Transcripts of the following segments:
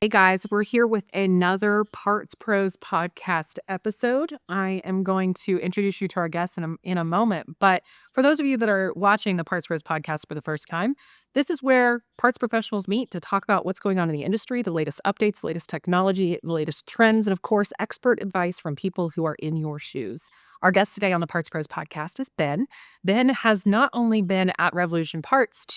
Hey guys, we're here with another Parts Pros podcast episode. I am going to introduce you to our guests in a moment. But for those of you that are watching the Parts Pros podcast for the first time, this is where parts professionals meet to talk about what's going on in the industry, the latest updates, the latest technology, the latest trends, and of course, expert advice from people who are in your shoes. Our guest today on the Parts Pros podcast is Ben. Ben has not only been at Revolution Parts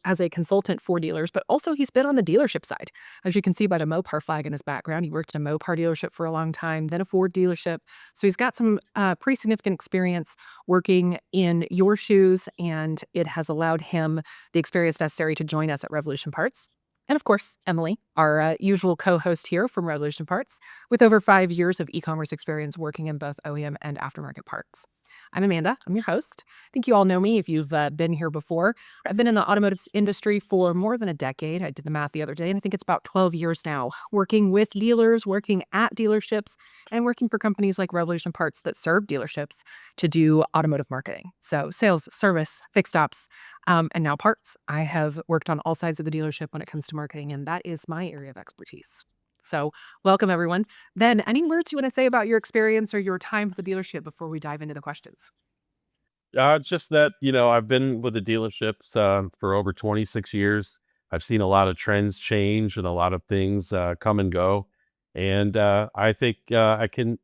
as a consultant for dealers, but also he's been on the dealership side. As you can see by the Mopar flag in his background, he worked at a Mopar dealership for a long time, then a Ford dealership. So he's got some pretty significant experience working in your shoes, and it has allowed him the experience necessary to join us at Revolution Parts. And of course, Emily, our usual co-host here from Revolution Parts, with over 5 years of e-commerce experience working in both OEM and aftermarket parts. I'm Amanda. I'm your host. I think you all know me if you've been here before. I've been in the automotive industry for more than a decade. I did the math the other day, and I think it's about 12 years now, working with dealers, working at dealerships, and working for companies like Revolution Parts that serve dealerships to do automotive marketing. So sales, service, fixed ops, and now parts. I have worked on all sides of the dealership when it comes to marketing, and that is my area of expertise. So welcome, everyone. Ben, any words you want to say about your experience or your time at the dealership before we dive into the questions? Just that, I've been with the dealerships for over 26 years. I've seen a lot of trends change and a lot of things come and go. And I think I can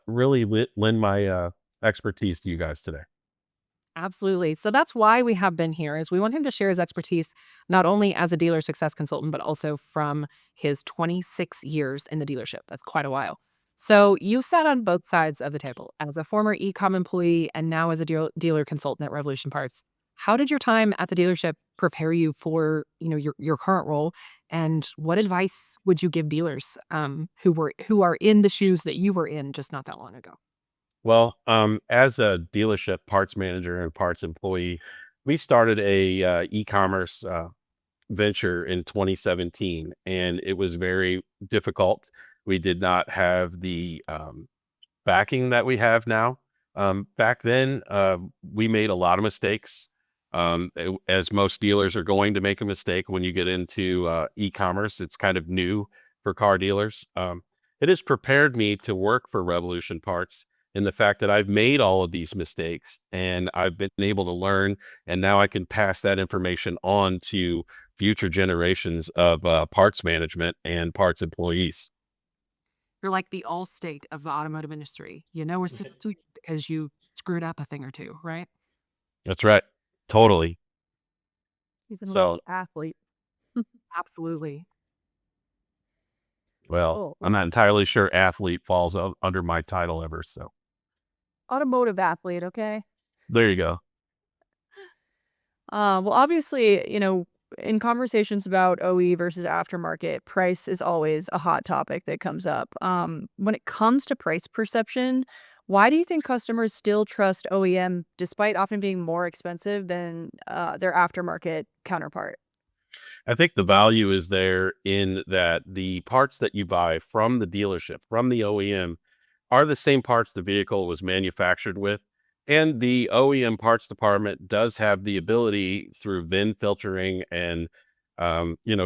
really lend my expertise to you guys today. Absolutely. So that's why we have Ben here is we want him to share his expertise, not only as a dealer success consultant, but also from his 26 years in the dealership. That's quite a while. So you sat on both sides of the table as a former e-com employee and now as a dealer consultant at Revolution Parts. How did your time at the dealership prepare you for, your current role? And what advice would you give dealers who are in the shoes that you were in just not that long ago? Well, as a dealership parts manager and parts employee, we started a e-commerce venture in 2017, and it was very difficult. We did not have the backing that we have now. Back then, we made a lot of mistakes. As most dealers are going to make a mistake when you get into e-commerce, it's kind of new for car dealers. It has prepared me to work for Revolution Parts in the fact that I've made all of these mistakes and I've been able to learn, and now I can pass that information on to future generations of parts management and parts employees. You're like the Allstate of the automotive industry. You know, we're because you screwed up a thing or two, right? That's right. Totally. He's an elite So, athlete. Absolutely. well, Oh, I'm not entirely sure athlete falls under my title ever. So automotive athlete, okay? there you go. Well, obviously, in conversations about OE versus aftermarket, price is always a hot topic that comes up. When it comes to price perception, why do you think customers still trust OEM despite often being more expensive than their aftermarket counterpart? I think the value is there in that the parts that you buy from the dealership, from the OEM, are the same parts the vehicle was manufactured with. And the OEM parts department does have the ability through VIN filtering and,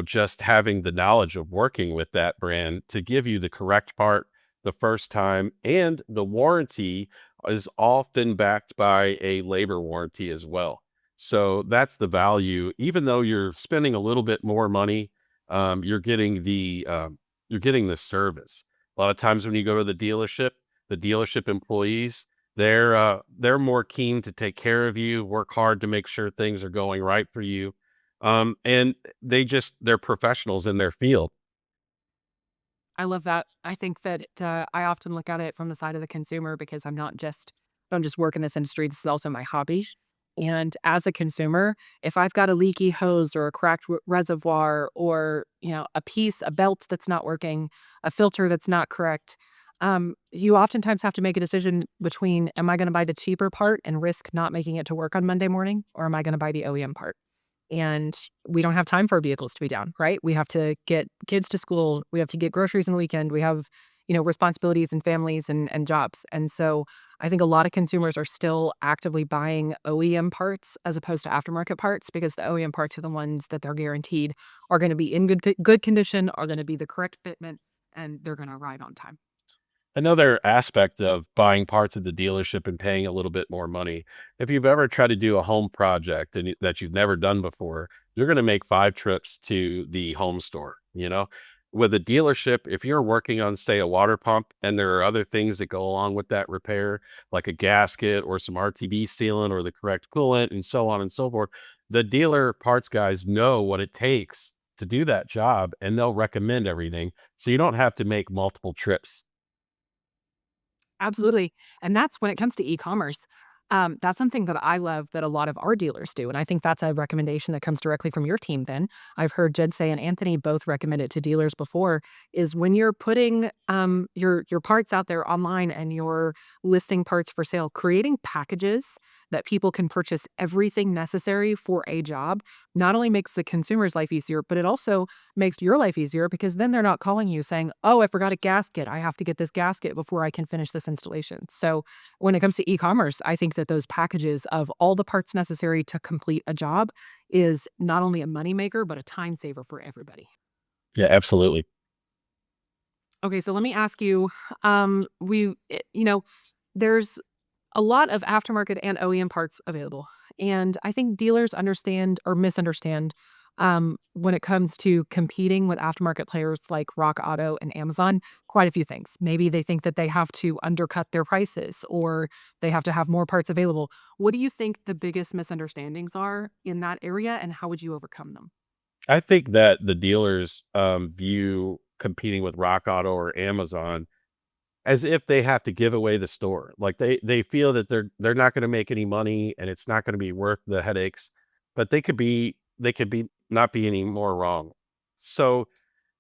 just having the knowledge of working with that brand to give you the correct part the first time. And the warranty is often backed by a labor warranty as well. So that's the value. Even though you're spending a little bit more money, you're getting the service. A lot of times when you go to the dealership employees, they're more keen to take care of you, work hard to make sure things are going right for you. And they're professionals in their field. I love that. I think that I often look at it from the side of the consumer because I don't just work in this industry. This is also my hobby. And as a consumer, if I've got a leaky hose or a cracked reservoir or, a belt that's not working, a filter that's not correct, you oftentimes have to make a decision between, am I going to buy the cheaper part and risk not making it to work on Monday morning? Or am I going to buy the OEM part? And we don't have time for our vehicles to be down, right? We have to get kids to school. We have to get groceries on the weekend. We have, responsibilities and families and jobs. And so I think a lot of consumers are still actively buying OEM parts as opposed to aftermarket parts because the OEM parts are the ones that they're guaranteed are going to be in good condition, are going to be the correct fitment, and they're going to arrive on time. Another aspect of buying parts at the dealership and paying a little bit more money. If you've ever tried to do a home project that you've never done before, you're going to make 5 trips to the home store. With a dealership, if you're working on, say, a water pump and there are other things that go along with that repair, like a gasket or some RTB sealant or the correct coolant and so on and so forth, the dealer parts guys know what it takes to do that job and they'll recommend everything. So you don't have to make multiple trips. Absolutely. And that's when it comes to e-commerce. That's something that I love that a lot of our dealers do. And I think that's a recommendation that comes directly from your team then. I've heard Jedsay and Anthony both recommend it to dealers before, is when you're putting your parts out there online and you're listing parts for sale, creating packages that people can purchase everything necessary for a job not only makes the consumer's life easier, but it also makes your life easier because then they're not calling you saying, "Oh, I forgot a gasket. I have to get this gasket before I can finish this installation." So, when it comes to e-commerce, I think that those packages of all the parts necessary to complete a job is not only a moneymaker, but a time saver for everybody. Yeah, absolutely. Okay, so let me ask you, there's a lot of aftermarket and OEM parts available. And I think dealers understand or misunderstand when it comes to competing with aftermarket players like Rock Auto and Amazon, quite a few things. Maybe they think that they have to undercut their prices or they have to have more parts available. What do you think the biggest misunderstandings are in that area and how would you overcome them? I think that the dealers view competing with Rock Auto or Amazon as if they have to give away the store. Like they feel that they're not going to make any money and it's not going to be worth the headaches, but they could be not be any more wrong. So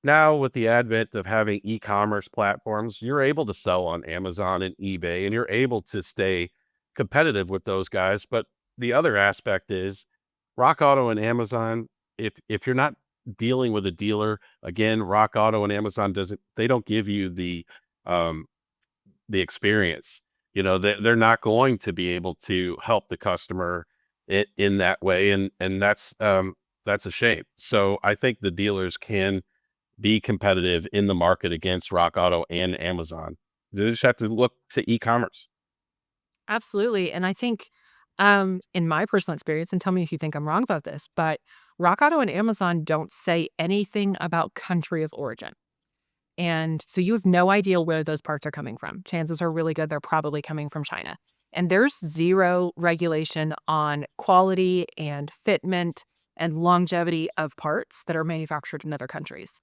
now with the advent of having e-commerce platforms, you're able to sell on Amazon and eBay and you're able to stay competitive with those guys. But the other aspect is Rock Auto and Amazon, if you're not dealing with a dealer, again, Rock Auto and Amazon they don't give you um the experience. They're not going to be able to help the customer in that way. And that's a shame. So I think the dealers can be competitive in the market against Rock Auto and Amazon. They just have to look to e-commerce. Absolutely. And I think, in my personal experience, and tell me if you think I'm wrong about this, but Rock Auto and Amazon don't say anything about country of origin. And so you have no idea where those parts are coming from. Chances are really good they're probably coming from China. And there's zero regulation on quality and fitment and longevity of parts that are manufactured in other countries.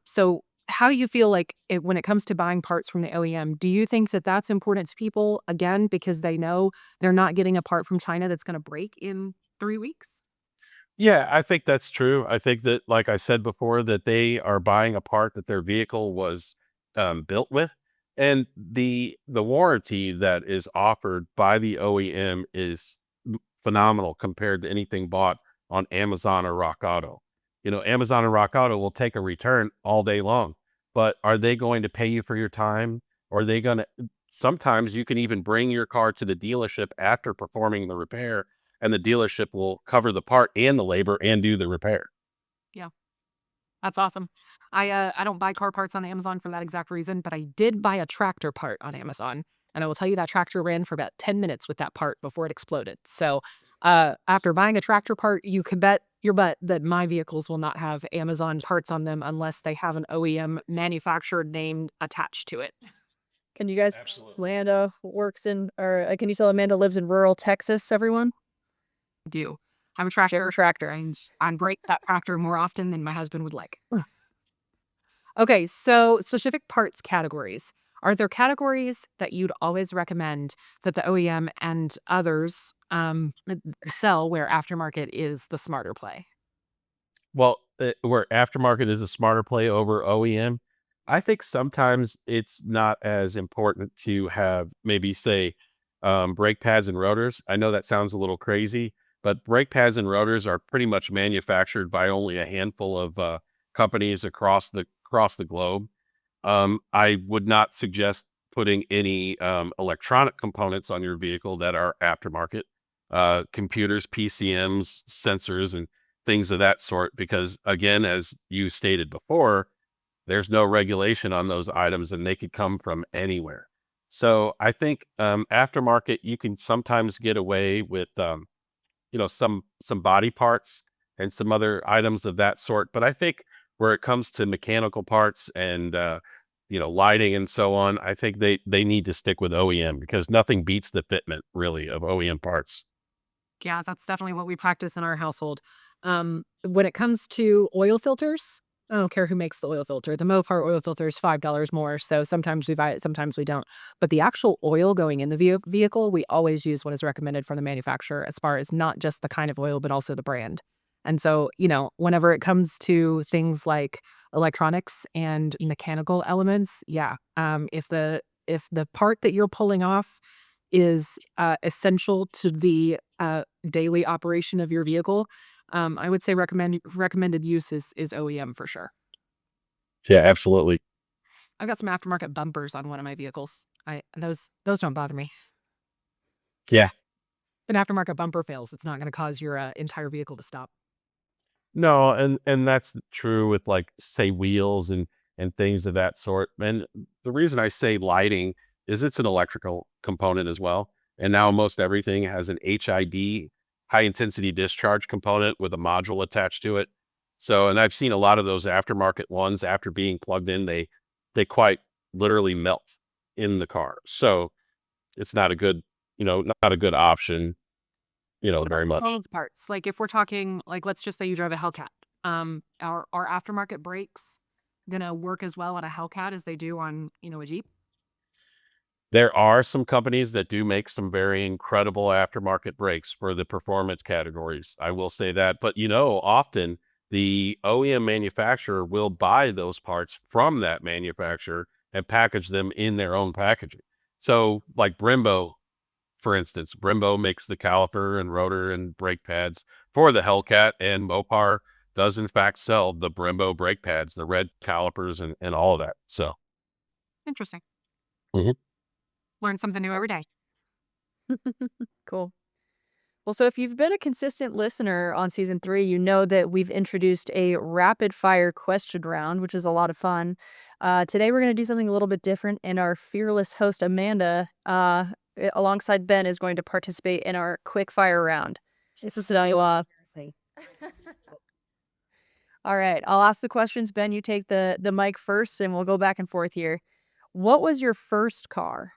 So how do you feel like when it comes to buying parts from the OEM, do you think that that's important to people again because they know they're not getting a part from China that's going to break in 3 weeks? Yeah, I think that's true. I think that, like I said before, that they are buying a part that their vehicle was built with, and the warranty that is offered by the OEM is phenomenal compared to anything bought on Amazon or Rock Auto. Amazon and Rock Auto will take a return all day long, but are they going to pay you for your time? Or are they going to? Sometimes you can even bring your car to the dealership after performing the repair and the dealership will cover the part and the labor and do the repair. Yeah. That's awesome. I don't buy car parts on Amazon for that exact reason, but I did buy a tractor part on Amazon, and I will tell you that tractor ran for about 10 minutes with that part before it exploded. So, after buying a tractor part, you could bet your butt that my vehicles will not have Amazon parts on them unless they have an OEM manufacturer name attached to it. Can you guys Absolutely. Amanda works in or, can you tell Amanda lives in rural Texas, everyone? Do. I'm a tractor, and I break that tractor more often than my husband would like. Okay, so specific parts categories. Are there categories that you'd always recommend that the OEM and others sell where aftermarket is the smarter play? Well, where aftermarket is a smarter play over OEM, I think sometimes it's not as important to have maybe say brake pads and rotors. I know that sounds a little crazy, but brake pads and rotors are pretty much manufactured by only a handful of companies across the globe. I would not suggest putting any electronic components on your vehicle that are aftermarket, computers, PCMs, sensors, and things of that sort. Because again, as you stated before, there's no regulation on those items and they could come from anywhere. So I think aftermarket, you can sometimes get away with some body parts and some other items of that sort. But I think where it comes to mechanical parts and lighting and so on, I think they need to stick with OEM because nothing beats the fitment really of OEM parts. Yeah, that's definitely what we practice in our household. When it comes to oil filters, I don't care who makes the oil filter. The Mopar oil filter is $5 more, so sometimes we buy it, sometimes we don't. But the actual oil going in the vehicle, we always use what is recommended from the manufacturer as far as not just the kind of oil, but also the brand. And so, whenever it comes to things like electronics and mechanical elements, yeah, if the part that you're pulling off is essential to the daily operation of your vehicle, I would say recommended use is OEM for sure. Yeah, absolutely. I've got some aftermarket bumpers on one of my vehicles. Those don't bother me. Yeah. If an aftermarket bumper fails, it's not going to cause your entire vehicle to stop. No, and that's true with like say wheels and things of that sort. And the reason I say lighting is it's an electrical component as well. And now most everything has an HID, high intensity discharge component with a module attached to it. So, and I've seen a lot of those aftermarket ones after being plugged in, they quite literally melt in the car. So it's not a good, not a good option, What about very much. clothes parts? Like if we're talking, like let's just say you drive a Hellcat. Are aftermarket brakes gonna work as well on a Hellcat as they do on a Jeep? There are some companies that do make some very incredible aftermarket brakes for the performance categories. I will say that. But often the OEM manufacturer will buy those parts from that manufacturer and package them in their own packaging. So, like Brembo, for instance, Brembo makes the caliper and rotor and brake pads for the Hellcat, and Mopar does in fact sell the Brembo brake pads, the red calipers, and all of that. So, Interesting. mhm. Learn something new every day. Cool. Well, so if you've been a consistent listener on season 3, you know that we've introduced a rapid fire question round, which is a lot of fun. Today, we're going to do something a little bit different, and our fearless host, Amanda, alongside Ben, is going to participate in our quick fire round. This is So, embarrassing. all right, I'll ask the questions. Ben, you take the mic first, and we'll go back and forth here. What was your first car?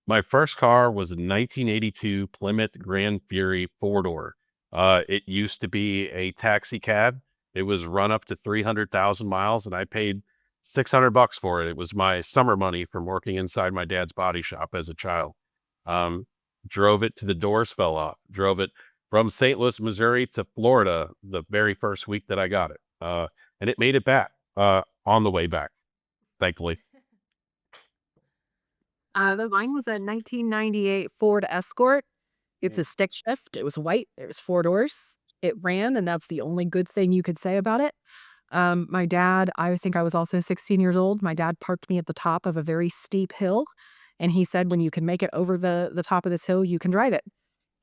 My first car was a 1982 Plymouth Grand Fury four-door. It used to be a taxi cab. It was run up to 300,000 miles, and I paid $600 for it. It was my summer money from working inside my dad's body shop as a child. Um, Drove it to the doors fell off. Drove it from St. Louis, Missouri to Florida the very first week that I got it. And it made it back on the way back, thankfully. Mine was a 1998 Ford Escort. It's a stick shift. It was white. It was four doors. It ran, and that's the only good thing you could say about it. My dad, I think I was also 16 years old. My dad parked me at the top of a very steep hill, and he said, "When you can make it over the top of this hill, you can drive it."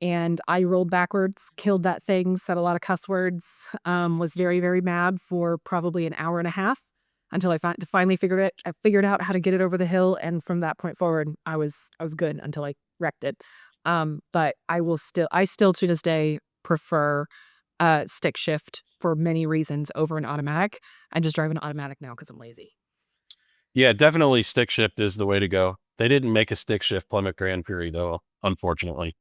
And I rolled backwards, killed that thing, said a lot of cuss words, was very, very mad for probably an hour and a half until I finally figured out how to get it over the hill, and from that point forward, I was good until I wrecked it. But I still to this day prefer stick shift for many reasons over an automatic. I just drive an automatic now because I'm lazy. Yeah, definitely stick shift is the way to go. They didn't make a stick shift Plymouth Grand Fury though, unfortunately.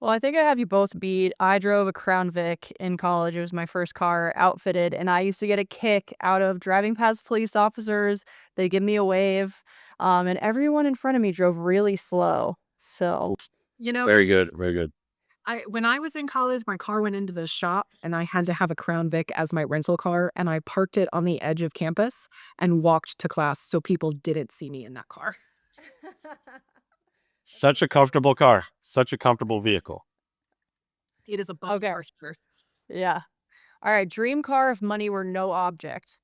Well, I think I have you both beat. I drove a Crown Vic in college. It was my first car outfitted, and I used to get a kick out of driving past police officers. They give me a wave, and everyone in front of me drove really slow. So, You know, Very good, very good. when I was in college, my car went into the shop and I had to have a Crown Vic as my rental car, and I parked it on the edge of campus and walked to class so people didn't see me in that car. Such a comfortable car, such a comfortable vehicle. It is a bug okay, car. yeah. All right, dream car if money were no object.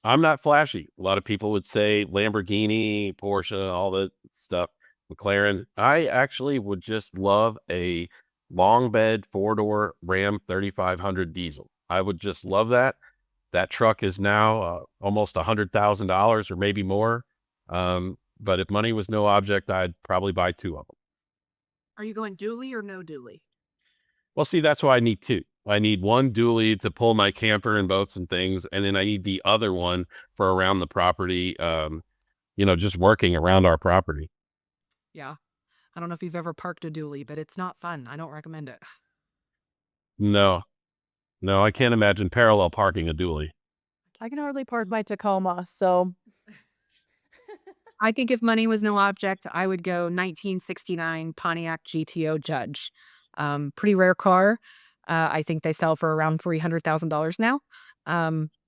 I'm not flashy. A lot of people would say Lamborghini, Porsche, all that stuff, McLaren. I actually would just love a long bed 4-door Ram 3500 diesel. I would just love that. That truck is now almost $100,000 or maybe more. But if money was no object, I'd probably buy two of them. Are you going dually or no dually? Well, see, that's why I need two. I need one dually to pull my camper and boats and things, and then I need the other one for around the property, just working around our property. Yeah. I don't know if you've ever parked a dually, but it's not fun. I don't recommend it. No, no, I can't imagine parallel parking a dually. I can hardly park my Tacoma, so I think if money was no object, I would go 1969 Pontiac GTO Judge. Pretty rare car. I think they sell for around $300,000 now.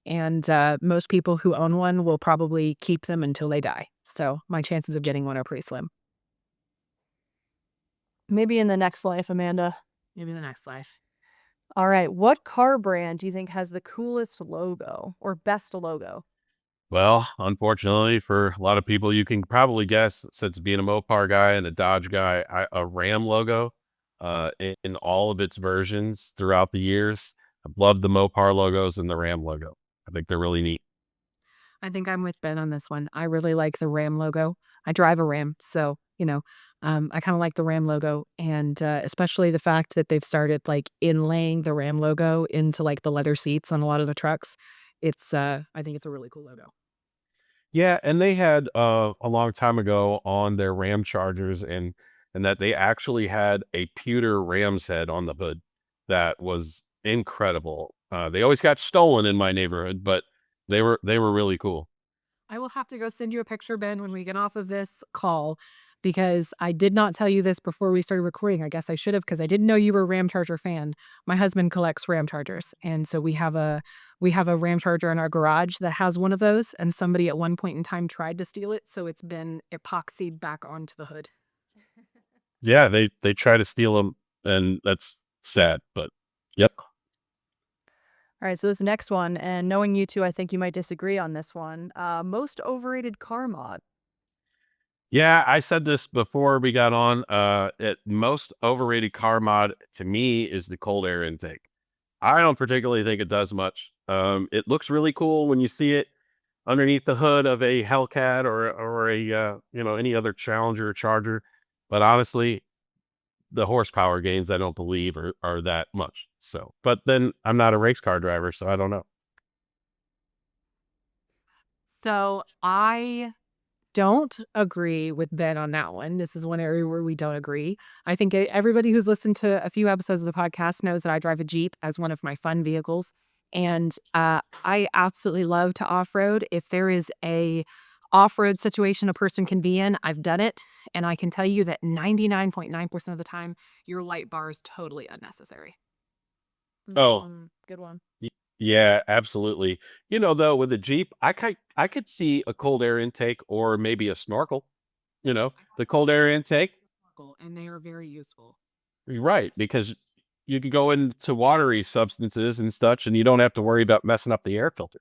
And most people who own one will probably keep them until they die. So my chances of getting one are pretty slim. maybe in the next life, Amanda. Maybe the next life. All right, what car brand do you think has the coolest logo or best logo? Well, unfortunately, for a lot of people, you can probably guess, since being a Mopar guy and a Dodge guy, a Ram logo in all of its versions throughout the years. I've loved the Mopar logos and the Ram logo. I think they're really neat. I think I'm with Ben on this one. I really like the Ram logo. I drive a Ram, so I kind of like the Ram logo, and especially the fact that they've started like inlaying the Ram logo into like the leather seats on a lot of the trucks. I think it's a really cool logo. Yeah, and they had a long time ago on their Ram Chargers, and that they actually had a pewter ram's head on the hood that was incredible. They always got stolen in my neighborhood, but they were really cool. I will have to go send you a picture, Ben, when we get off of this call, because I did not tell you this before we started recording. I guess I should have, because I didn't know you were a Ram Charger fan. My husband collects Ram Chargers, and so we have a Ram Charger in our garage that has one of those. And somebody at one point in time tried to steal it, so it's been epoxied back onto the hood. Yeah, they try to steal them, and that's sad. But yep. All right, so this next one, and knowing you two, I think you might disagree on this one. Most overrated car mod. Yeah, I said this before we got on. Most overrated car mod to me is the cold air intake. I don't particularly think it does much. It looks really cool when you see it underneath the hood of a Hellcat or a any other Challenger or Charger, but honestly, the horsepower gains I don't believe are that much. So, but then I'm not a race car driver, so I don't know. So I don't agree with Ben on that one. This is one area where we don't agree. I think everybody who's listened to a few episodes of the podcast knows that I drive a Jeep as one of my fun vehicles. And I absolutely love to off road. If there is a off road situation a person can be in, I've done it. And I can tell you that 99.9% of the time, your light bar is totally unnecessary. Oh, Good one. y- yeah, absolutely. Though with a Jeep, I could see a cold air intake or maybe a snorkel. I have The cold air intake. a snorkel, and they are very useful. You're right, because you can go into watery substances and such, and you don't have to worry about messing up the air filter.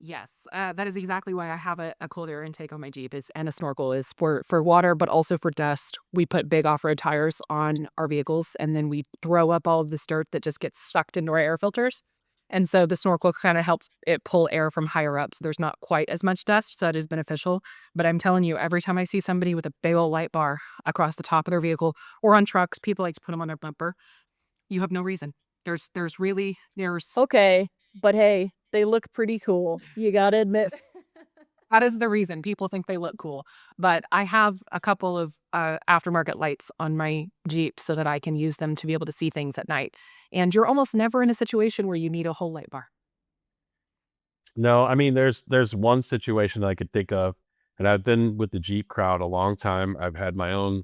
Yes, that is exactly why I have a cold air intake on my Jeep is and a snorkel is for water, but also for dust. We put big off-road tires on our vehicles, and then we throw up all of this dirt that just gets sucked into our air filters. And so the snorkel kind of helps it pull air from higher up, so there's not quite as much dust, so it is beneficial. But I'm telling you, every time I see somebody with a big old light bar across the top of their vehicle or on trucks, people like to put them on their bumper. You have no reason. There's Okay, but hey, they look pretty cool. You gotta admit. That is the reason people think they look cool. But I have a couple of aftermarket lights on my Jeep so that I can use them to be able to see things at night. And you're almost never in a situation where you need a whole light bar. No, I mean, there's one situation I could think of, and I've been with the Jeep crowd a long time. I've had my own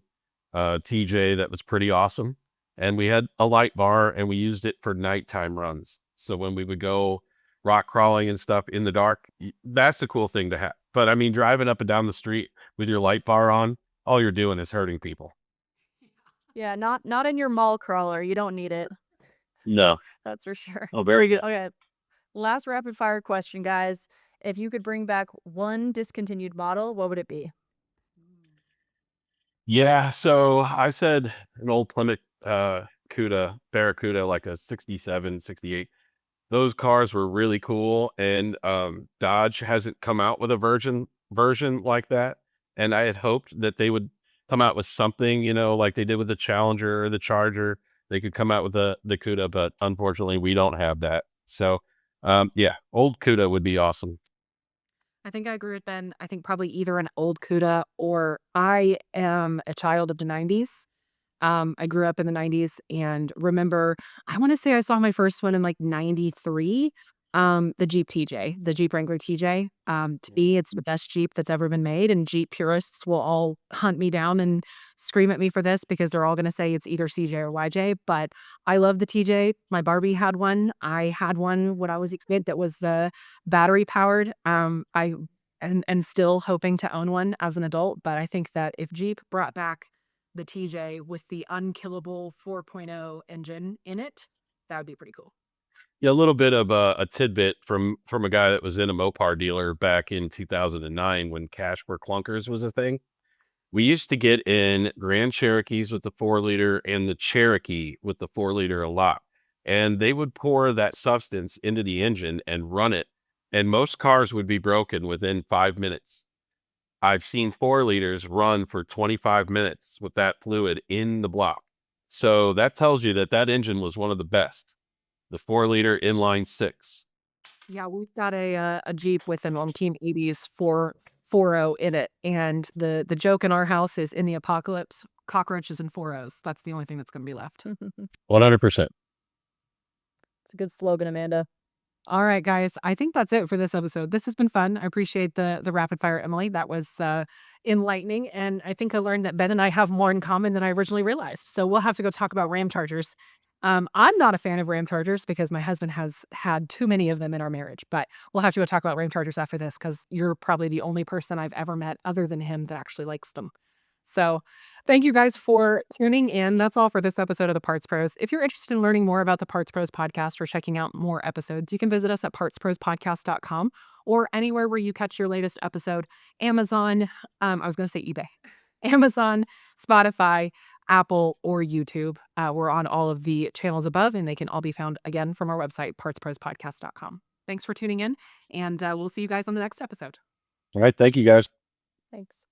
TJ that was pretty awesome, and we had a light bar, and we used it for nighttime runs. So when we would go rock crawling and stuff in the dark, that's a cool thing to have. But I mean, driving up and down the street with your light bar on, all you're doing is hurting people. Yeah, not in your mall crawler. You don't need it. No. That's for sure. Oh, very good. Okay, last rapid fire question, guys. If you could bring back one discontinued model, what would it be? Yeah, so I said an old Plymouth Cuda, Barracuda, like a 67, 68. Those cars were really cool, and Dodge hasn't come out with a version like that. And I had hoped that they would come out with something, like they did with the Challenger or the Charger. They could come out with the Cuda, but unfortunately, we don't have that. So, yeah, old Cuda would be awesome. I think I agree with Ben. I think probably either an old CUDA or I am a child of the 90s. I grew up in the 90s and remember, I want to say I saw my first one in like 93. The Jeep TJ, the Jeep Wrangler TJ. To me, it's the best Jeep that's ever been made. And Jeep purists will all hunt me down and scream at me for this because they're all going to say it's either CJ or YJ. But I love the TJ. My Barbie had one. I had one when I was a kid that was battery powered. And still hoping to own one as an adult. But I think that if Jeep brought back the TJ with the unkillable 4.0 engine in it, that would be pretty cool. Yeah, a little bit of a tidbit from a guy that was in a Mopar dealer back in 2009 when cash for clunkers was a thing. We used to get in Grand Cherokees with the 4 liter and the Cherokee with the 4 liter a lot. And they would pour that substance into the engine and run it. And most cars would be broken within 5 minutes. I've seen 4 liters run for 25 minutes with that fluid in the block. So that tells you that that engine was one of the best. The 4 liter inline six. Yeah, we've got a Jeep with an Team 80s 4.0 in it, and the joke in our house is in the apocalypse, cockroaches and 4.0s. That's the only thing that's gonna be left. 100%. It's a good slogan, Amanda. All right, guys. I think that's it for this episode. This has been fun. I appreciate the rapid fire, Emily. That was enlightening, and I think I learned that Ben and I have more in common than I originally realized. So we'll have to go talk about Ram Chargers. I'm not a fan of Ram Chargers because my husband has had too many of them in our marriage. But we'll have to go talk about Ram Chargers after this because you're probably the only person I've ever met other than him that actually likes them. So thank you guys for tuning in. That's all for this episode of the Parts Pros. If you're interested in learning more about the Parts Pros podcast or checking out more episodes, you can visit us at partsprospodcast.com or anywhere where you catch your latest episode. Amazon, I was going to say eBay, Amazon, Spotify, Apple, or YouTube. We're on all of the channels above, and they can all be found again from our website, partsprospodcast.com. Thanks for tuning in, and we'll see you guys on the next episode. All right. Thank you, guys. Thanks.